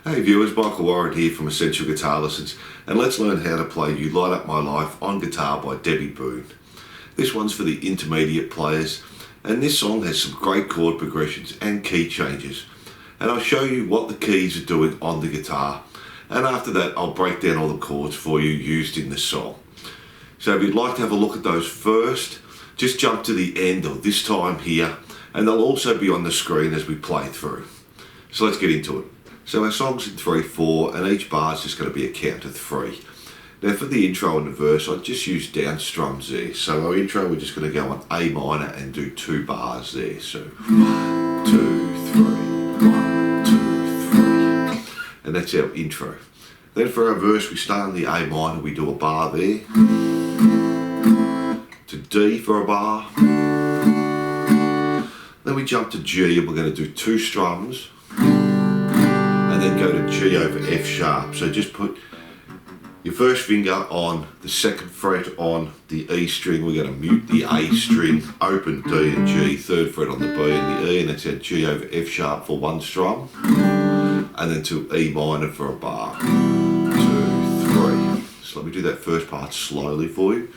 Hey viewers, Michael Warren here from Essential Guitar Lessons, and let's learn how to play You Light Up My Life on guitar by Debby Boone. This one's for the intermediate players, and this song has some great chord progressions and key changes. And I'll show you what the keys are doing on the guitar, and after that I'll break down all the chords for you used in the song. So if you'd like to have a look at those first, just jump to the end of this time here, and they'll also be on the screen as we play through. So let's get into it. So our song's in 3/4 and each bar is just going to be a count of 3. Now for the intro and the verse, I just use down strums there. So our intro, we're just going to go on A minor and do 2 bars there. So 1, 2, 3, 1, 2, 3. And that's our intro. Then for our verse, we start on the A minor, we do a bar there. To D for a bar. Then we jump to G and we're going to do 2 strums. And then go to G over F sharp. So just put your first finger on the 2nd fret on the E string. We're going to mute the A string, open D and G, 3rd fret on the B and the E, and that's our G over F sharp for 1 strum. And then to E minor for a bar. 2, 3. So let me do that first part slowly for you.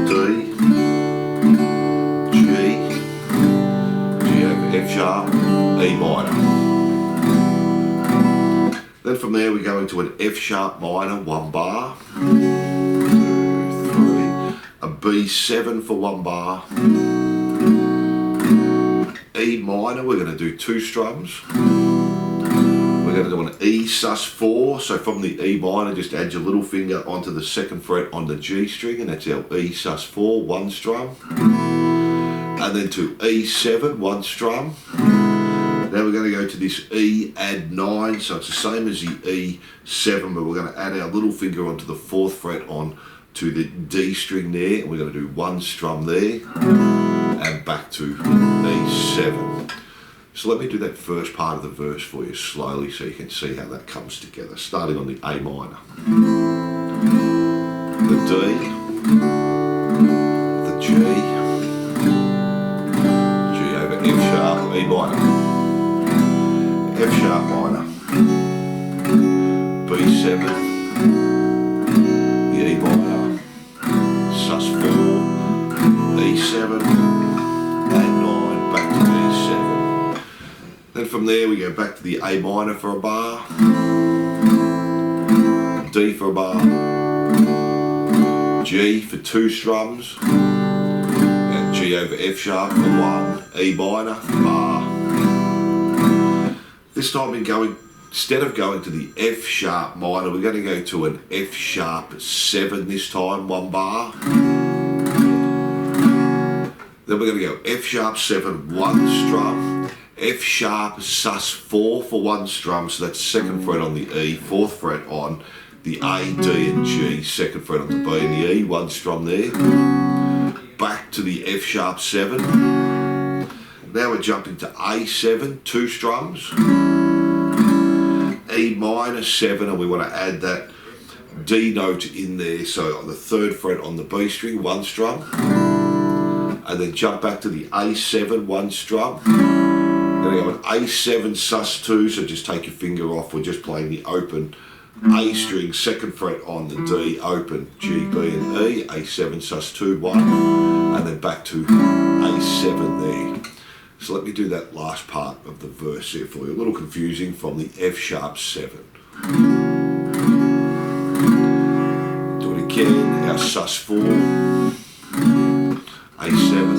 D, G over F sharp, E minor. Then from there we go into an F sharp minor, 1 bar, 2, 3, a B7 for 1 bar, E minor, we're going to do 2 strums, we're going to do an E sus4, so from the E minor just add your little finger onto the 2nd fret on the G string and that's our E sus4, 1 strum, and then to E7, 1 strum. Now we're going to go to this E add 9, so it's the same as the E7, but we're going to add our little finger onto the 4th fret on to the D string there, and we're going to do 1 strum there, and back to E7. So let me do that first part of the verse for you slowly so you can see how that comes together, starting on the A minor. The D, the G over F sharp, E minor. F sharp minor, B7, the E minor, sus4, E7, and 9, back to E7. Then from there we go back to the A minor for a bar, D for a bar, G for 2 strums, and G over F sharp for 1, E minor, bar. This time instead of going to the F sharp minor, we're going to go to an F sharp 7 this time, 1 bar. Then we're going to go F sharp 7, 1 strum, F sharp sus4 for 1 strum, so that's 2nd fret on the E, 4th fret on the A, D and G, 2nd fret on the B and the E, 1 strum there. Back to the F sharp 7. Now we're jumping to A7, 2 strums, E minor 7, and we want to add that D note in there, so on the 3rd fret on the B string, 1 strum, and then jump back to the A7, 1 strum. Then we go an A7 sus2, so just take your finger off, we're just playing the open A string, 2nd fret on the D, open G, B and E, A7 sus2, 1, and then back to A7 there. So let me do that last part of the verse here for you. A little confusing from the F sharp 7. Do it again, our sus4, A7.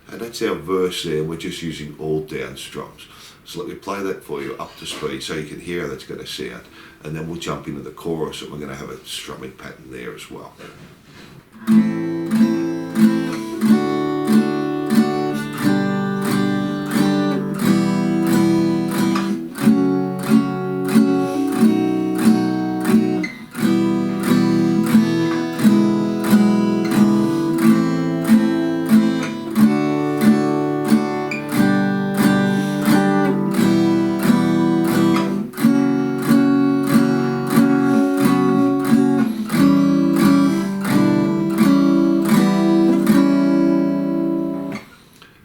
And that's our verse there, and we're just using all down strums. So let me play that for you up to speed so you can hear how that's going to sound. And then we'll jump into the chorus and we're going to have a strumming pattern there as well.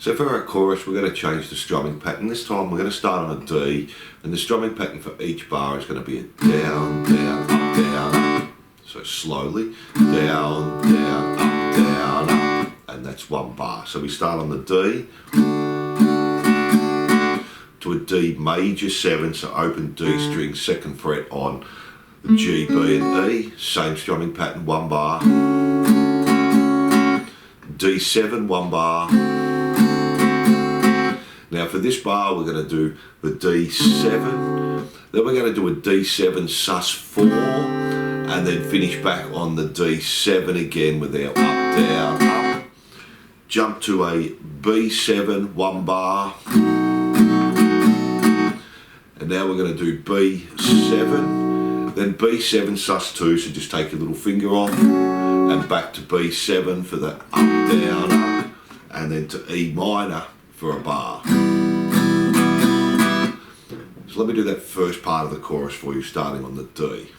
So for our chorus, we're going to change the strumming pattern. This time we're going to start on a D, and the strumming pattern for each bar is going to be a down, down, up, down, up. So slowly, down, down, up, down, up, and that's one bar. So we start on the D to a D major 7, so open D string, 2nd fret on the G, B and E, same strumming pattern, one bar. D7, one bar. Now for this bar we're going to do the D7, then we're going to do a D7 sus4, and then finish back on the D7 again with our up, down, up. Jump to a B7, one bar. And now we're going to do B7, then B7 sus2, so just take your little finger off, and back to B7 for the up, down, up, and then to E minor for a bar. So let me do that first part of the chorus for you, starting on the D.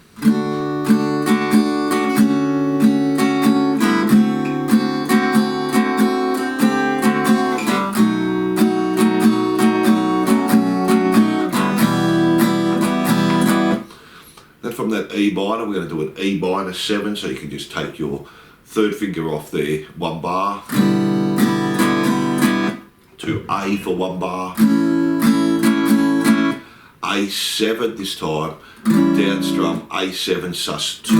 From that E minor, we're going to do an E minor 7, so you can just take your 3rd finger off there, one bar, to A for one bar, A7 this time, down strum, A7 sus2,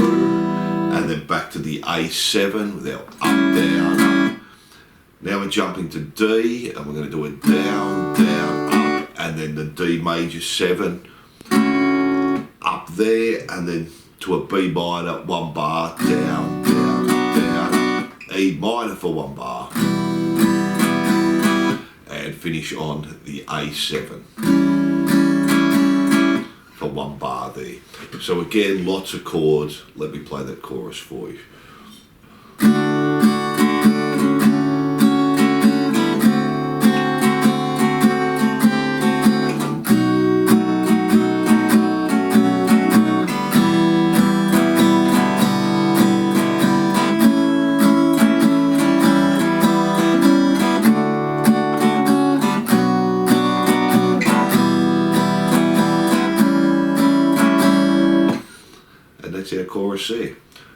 and then back to the A7 with our up, down, up. Now we're jumping to D, and we're going to do a down, down, up, and then the D major 7, up there, and then to a B minor, one bar, down, down, down, E minor for one bar, and finish on the A7 for one bar there. So again, lots of chords. Let me play that chorus for you. That's our chorus there.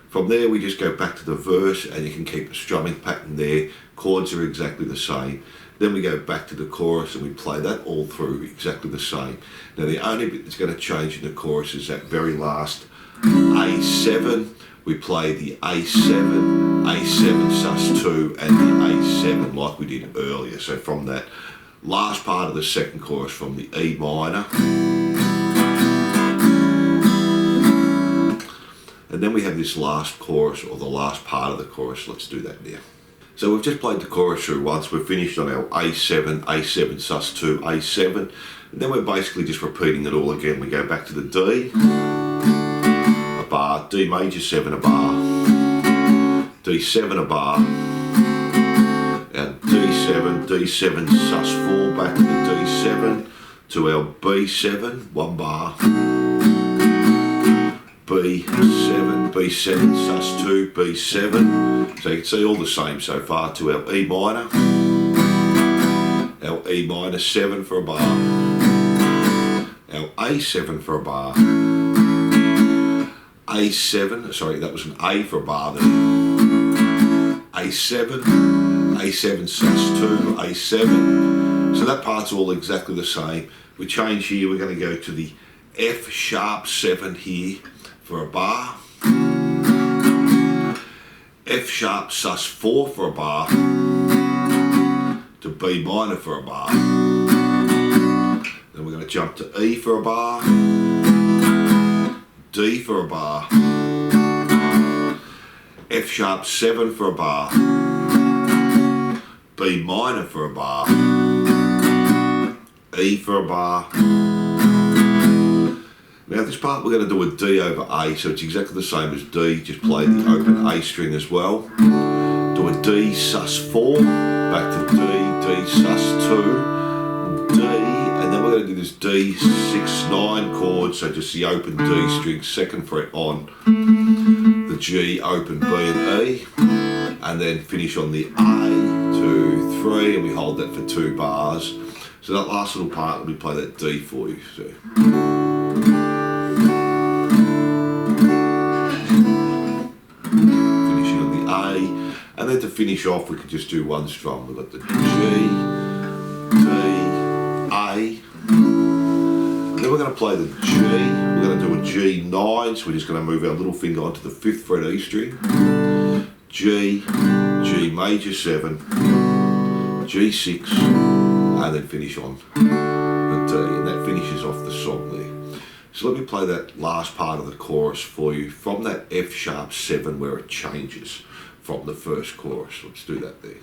From there we just go back to the verse, and you can keep the strumming pattern there. Chords are exactly the same. Then we go back to the chorus and we play that all through exactly the same. Now the only bit that's going to change in the chorus is that very last A7. We play the A7, A7 sus2 and the A7 like we did earlier. So from that last part of the second chorus, from the E minor, and then we have this last chorus, or the last part of the chorus. Let's do that now. So we've just played the chorus through once. We're finished on our A7, A7 sus2, A7. And then we're basically just repeating it all again. We go back to the D, a bar, D major 7, a bar, D7, a bar, and D7, D7 sus4, back to the D7, to our B7, one bar, B7, B7 sus2, B7. So you can see all the same so far, to our E minor, our E minor 7 for a bar, our A7 for a bar, A7, sorry, that was an A for a bar there, A7, A7 sus2, A7. So that part's all exactly the same. We change here, we're going to go to the F sharp 7 here for a bar, F sharp sus4 for a bar, to B minor for a bar. Then we're going to jump to E for a bar, D for a bar, F sharp 7 for a bar, B minor for a bar, E for a bar. Now this part we're going to do a D over A, so it's exactly the same as D, just play the open A string as well. Do a D sus4, back to D, D sus2, D, and then we're going to do this D6-9 chord, so just the open D string, 2nd fret on the G, open B and E, and then finish on the A, 2, 3, 3, and we hold that for 2 bars. So that last little part, let me play that D for you. So. Finishing on the A, and then to finish off we could just do one strum. We've got the G, D, A. Then we're going to play the G. We're going to do a G9, so we're just going to move our little finger onto the 5th fret E string. G, G major 7, G6, and then finish on the D, and that finishes off the song there. So let me play that last part of the chorus for you from that F sharp 7 where it changes from the first chorus. Let's do that there.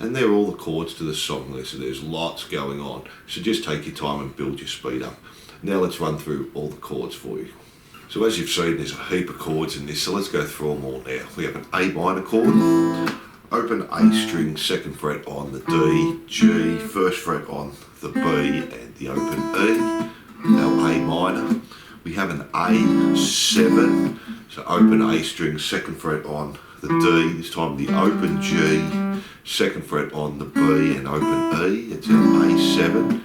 And they're all the chords to the song there, so there's lots going on. So just take your time and build your speed up. Now let's run through all the chords for you. So as you've seen, there's a heap of chords in this, so let's go through them all now. We have an A minor chord, open A string, 2nd fret on the D, G, 1st fret on the B and the open E, our A minor. We have an A7, so open A string, 2nd fret on the D, this time the open G, 2nd fret on the B and open E, it's our A7.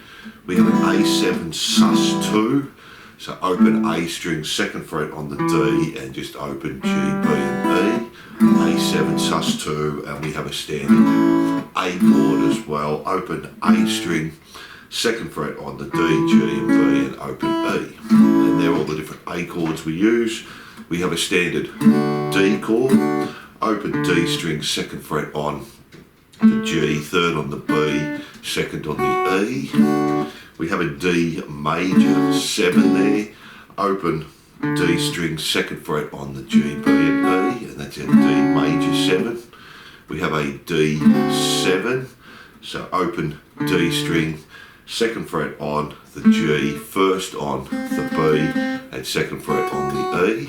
We have an A7 sus2, so open A string, 2nd fret on the D and just open G, B and E, A7 sus2, and we have a standard A chord as well, open A string, 2nd fret on the D, G and B and open E. And they're all the different A chords we use. We have a standard D chord, open D string, 2nd fret on the G, 3rd on the B, 2nd on the E. We have a D major 7 there, open D string, 2nd fret on the G, B and E, and that's our D major 7. We have a D7, so open D string, 2nd fret on the G, 1st on the B and 2nd fret on the E.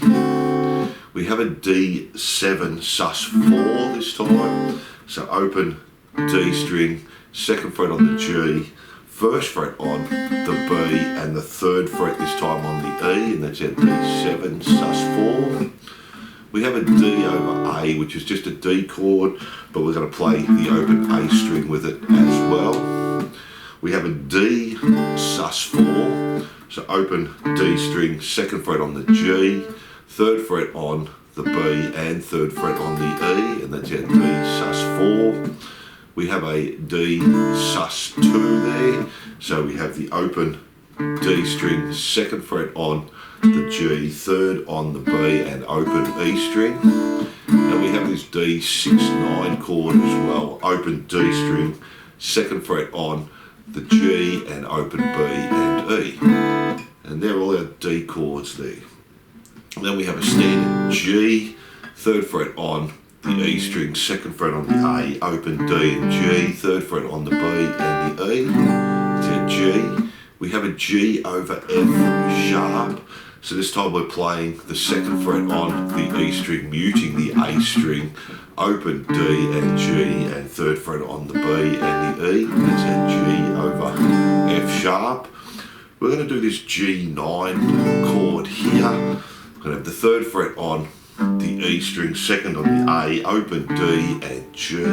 We have a D7 sus4 this time, so open D string, 2nd fret on the G, 1st fret on the B and the 3rd fret this time on the E, and that's our D7 sus4. We have a D over A, which is just a D chord, but we're going to play the open A string with it as well. We have a D sus4, so open D string, 2nd fret on the G, 3rd fret on the B and 3rd fret on the E, and that's our D sus4. We have a D sus2 there, so we have the open D string, 2nd fret on the G, 3rd on the B and open E string. And we have this D6-9 chord as well, open D string, 2nd fret on the G and open B and E. And they're all our D chords there. And then we have a standard G, 3rd fret on the E string, 2nd fret on the A, open D and G, 3rd fret on the B and the E. It's our G. We have a G over F sharp. So this time we're playing the 2nd fret on the E string, muting the A string, open D and G, and 3rd fret on the B and the E. That's our G over F sharp. We're going to do this G9 chord here. We're going to have the 3rd fret on the E string, 2nd on the A, open D and G,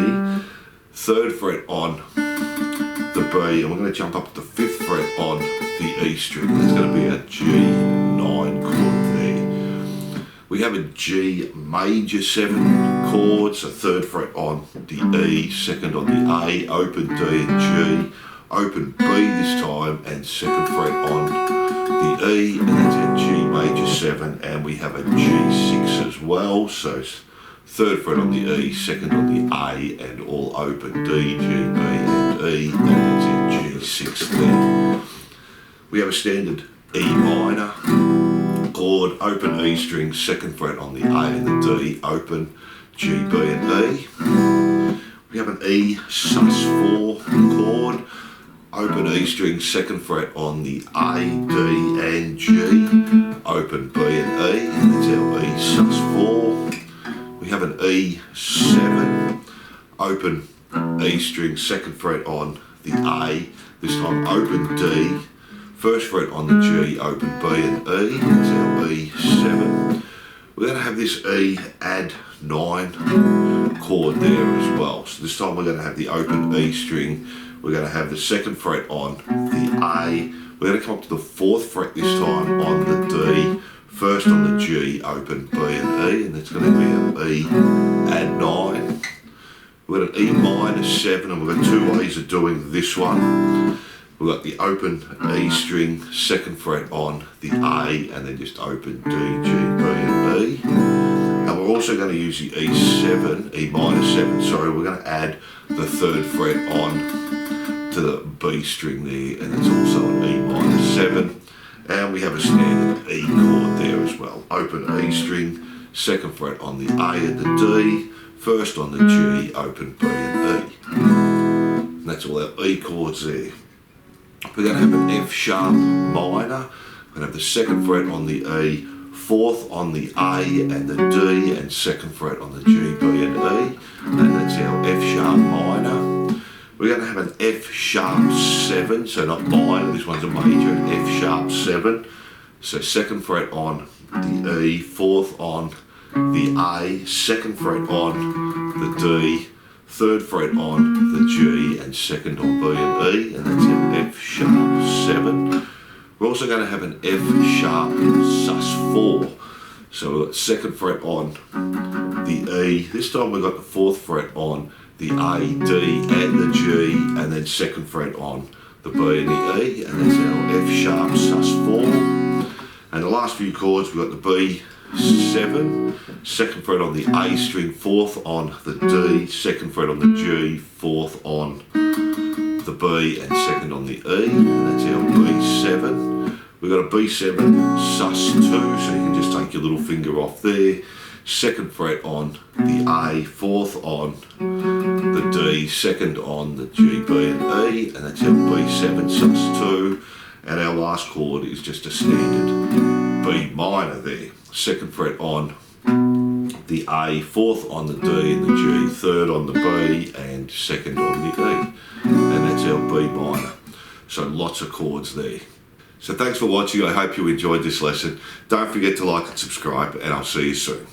3rd fret on the B, and we're going to jump up to the 5th fret on the E string. That's going to be our G9 chord there. We have a G major 7 chord, so 3rd fret on the E, 2nd on the A, open D and G, open B this time, and 2nd fret on the E, and that's our G major 7, and we have a G6 as well, so 3rd fret on the E, 2nd on the A, and all open D, G, B and E, and that's our G6 there. We have a standard E minor chord, open E string, second fret on the A and the D, open G, B and E. We have an E sus4 chord, open E string, second fret on the A, D and G, open B and E, and that's our E sus4. We have an E7, open E string, second fret on the A, this time open D, first fret on the G, open B and E, that's our E7. We're going to have this E add 9 chord there as well. So this time we're going to have the open E string, we're going to have the second fret on the A, we're going to come up to the 4th fret this time on the D, first on the G, open B and E, and that's going to be an E add 9. We've got an E minor 7, and we've got two ways of doing this one. We've got the open E string, second fret on the A, and then just open D, G, B and E. And we're also going to use the E7, E minor 7, sorry, we're going to add the 3rd fret on to the B string there, and it's also an E minor 7. And we have a standard E chord there as well. Open E string, second fret on the A and the D, first on the G, open B and E. And that's all our E chords there. We're going to have an F sharp minor. We're going to have the second fret on the E, 4th on the A and the D, and second fret on the G, B and E. And that's our F sharp minor. We're going to have an F sharp 7, so not minor, this one's a major, an F sharp 7. So second fret on the E, 4th on the A, second fret on the D, 3rd fret on the G, and second on B and E, and that's our F sharp 7. We're also going to have an F sharp sus4. So we've got second fret on the E, this time we've got the 4th fret on the A, D and the G, and then second fret on the B and the E, and that's our F sharp sus4. And the last few chords, we've got the B7, second fret on the A string, 4th on the D, second fret on the G, 4th on the B and second on the E, and that's our B7. We've got a B7 sus2, so you can just take your little finger off there, second fret on the A, 4th on the D, second on the G, B and E, and that's our B7 sus2. And our last chord is just a standard B minor there. Second fret on the A, 4th on the D and the G, 3rd on the B and second on the E. And that's our B minor. So lots of chords there. So thanks for watching. I hope you enjoyed this lesson. Don't forget to like and subscribe, and I'll see you soon.